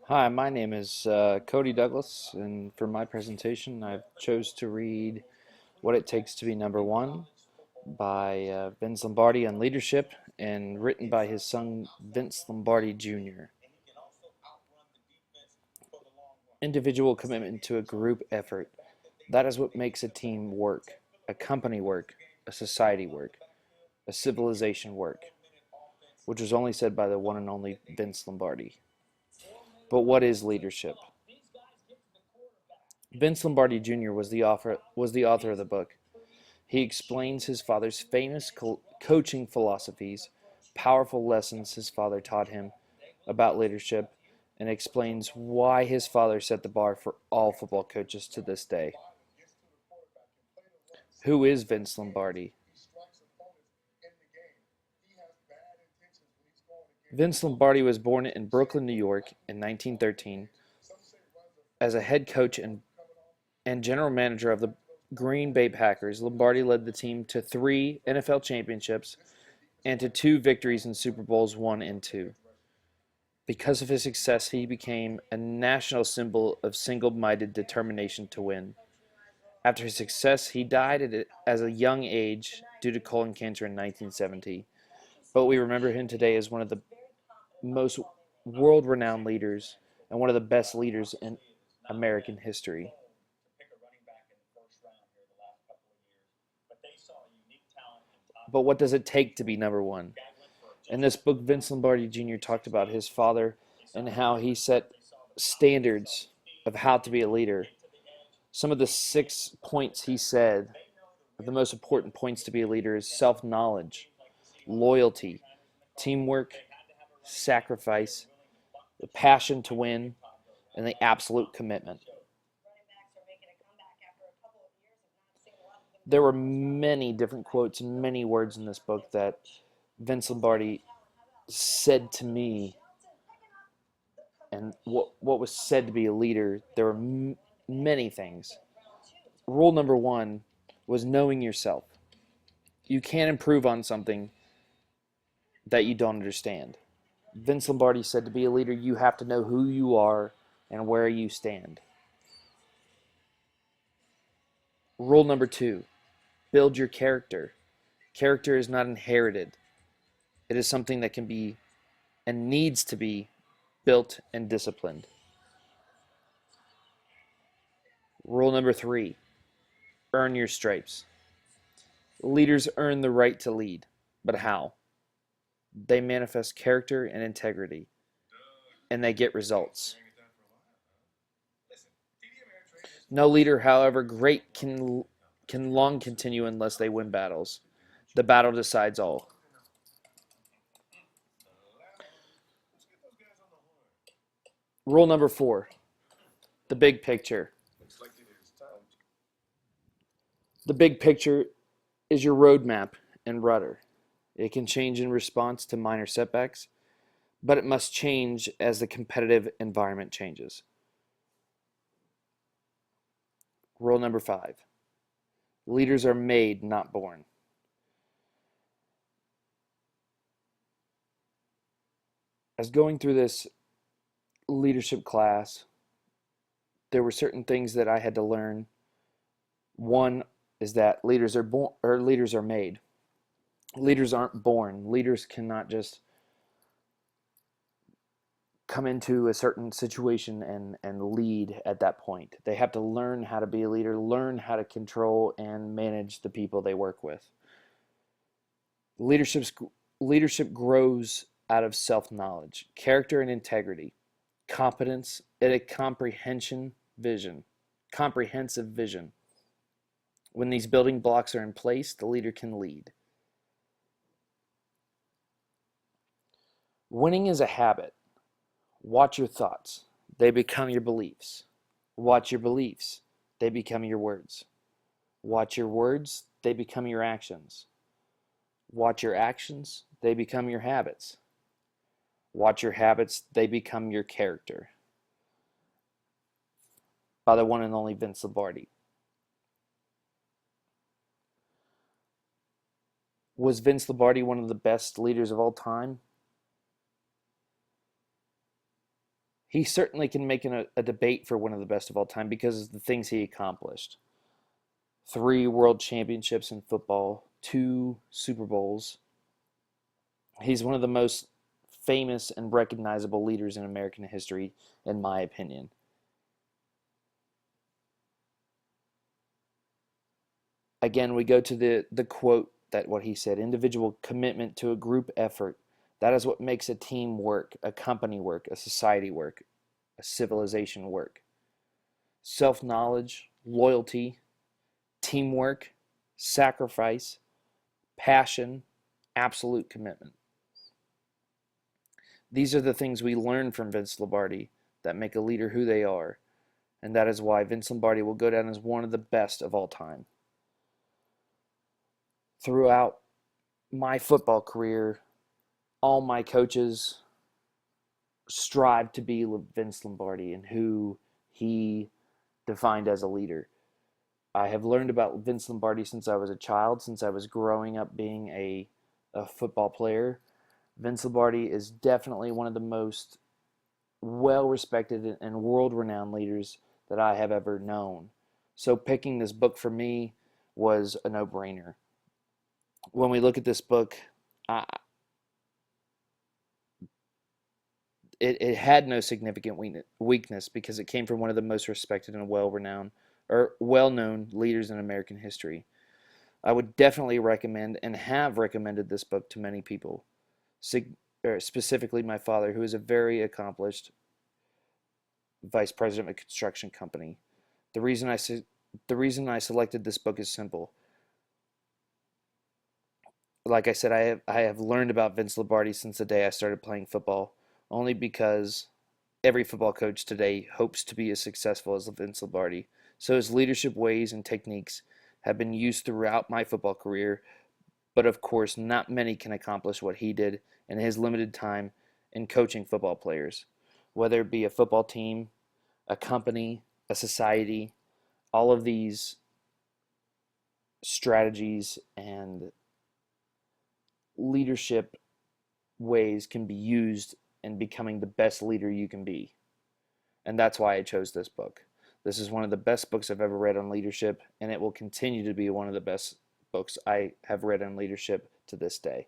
Hi, my name is Cody Douglas, and for my presentation, I chose to read What It Takes to Be Number One by Vince Lombardi on leadership and written by his son Vince Lombardi Jr. Individual commitment to a group effort. That is what makes a team work, a company work, a society work, a civilization work, which was only said by the one and only Vince Lombardi. But what is leadership? Vince Lombardi Jr. was the author of the book. He explains his father's famous coaching philosophies, powerful lessons his father taught him about leadership, and explains why his father set the bar for all football coaches to this day. Who is Vince Lombardi? Vince Lombardi was born in Brooklyn, New York in 1913 as a head coach and general manager of the Green Bay Packers. Lombardi led the team to 3 NFL championships and to 2 victories in Super Bowls 1 and 2. Because of his success, he became a national symbol of single-minded determination to win. After his success, he died at a young age due to colon cancer in 1970. But we remember him today as one of the most world-renowned leaders and one of the best leaders in American history. But what does it take to be number one? In this book, Vince Lombardi Jr. talked about his father and how he set standards of how to be a leader. Some of the 6 points he said, the most important points to be a leader, is self-knowledge, loyalty, teamwork, sacrifice, the passion to win, and the absolute commitment. There were many different quotes and many words in this book that Vince Lombardi said to me, and what was said to be a leader. There were many things. Rule number 1 was knowing yourself. You can't improve on something that you don't understand. Vince Lombardi said to be a leader, you have to know who you are and where you stand. Rule number 2, build your character. Character is not inherited. It is something that can be and needs to be built and disciplined. Rule number 3, earn your stripes. Leaders earn the right to lead, but how? They manifest character and integrity, and they get results. No leader, however great, can long continue unless they win battles. The battle decides all. Rule number 4, the big picture. The big picture is your roadmap and rudder. It can change in response to minor setbacks, but it must change as the competitive environment changes. Rule number 5, leaders are made, not born. As going through this leadership class, there were certain things that I had to learn. One is that leaders are born, or leaders are made. Leaders aren't born. Leaders cannot just come into a certain situation and lead at that point. They have to learn how to be a leader, learn how to control and manage the people they work with. Leadership grows out of self-knowledge, character and integrity, competence, and a comprehensive vision. When these building blocks are in place, the leader can lead. Winning is a habit. Watch your thoughts. They become your beliefs. Watch your beliefs. They become your words. Watch your words. They become your actions. Watch your actions. They become your habits. Watch your habits. They become your character. By the one and only Vince Lombardi. Was Vince Lombardi one of the best leaders of all time? He certainly can make a debate for one of the best of all time because of the things he accomplished. 3 world championships in football, 2 Super Bowls. He's one of the most famous and recognizable leaders in American history, in my opinion. Again, we go to the quote that what he said: individual commitment to a group effort. That is what makes a team work, a company work, a society work, a civilization work. Self knowledge, loyalty, teamwork, sacrifice, passion, absolute commitment. These are the things we learn from Vince Lombardi that make a leader who they are, and that is why Vince Lombardi will go down as one of the best of all time. Throughout my football career, all my coaches strive to be Vince Lombardi and who he defined as a leader. I have learned about Vince Lombardi since I was a child, since I was growing up being a football player. Vince Lombardi is definitely one of the most well respected and world renowned leaders that I have ever known. So picking this book for me was a no brainer. When we look at this book, I, it had no significant weakness because it came from one of the most respected and well renowned or well known leaders in American history. I would definitely recommend and have recommended this book to many people, specifically my father, who is a very accomplished vice president of a construction company. The reason I the reason I selected this book is simple. Like I said, I have learned about Vince Lombardi since the day I started playing football, only because every football coach today hopes to be as successful as Vince Lombardi. So his leadership ways and techniques have been used throughout my football career, but of course, not many can accomplish what he did in his limited time in coaching football players, whether it be a football team, a company, a society. All of these strategies and leadership ways can be used in becoming the best leader you can be. And that's why I chose this book. This is one of the best books I've ever read on leadership, and it will continue to be one of the best books I have read on leadership to this day.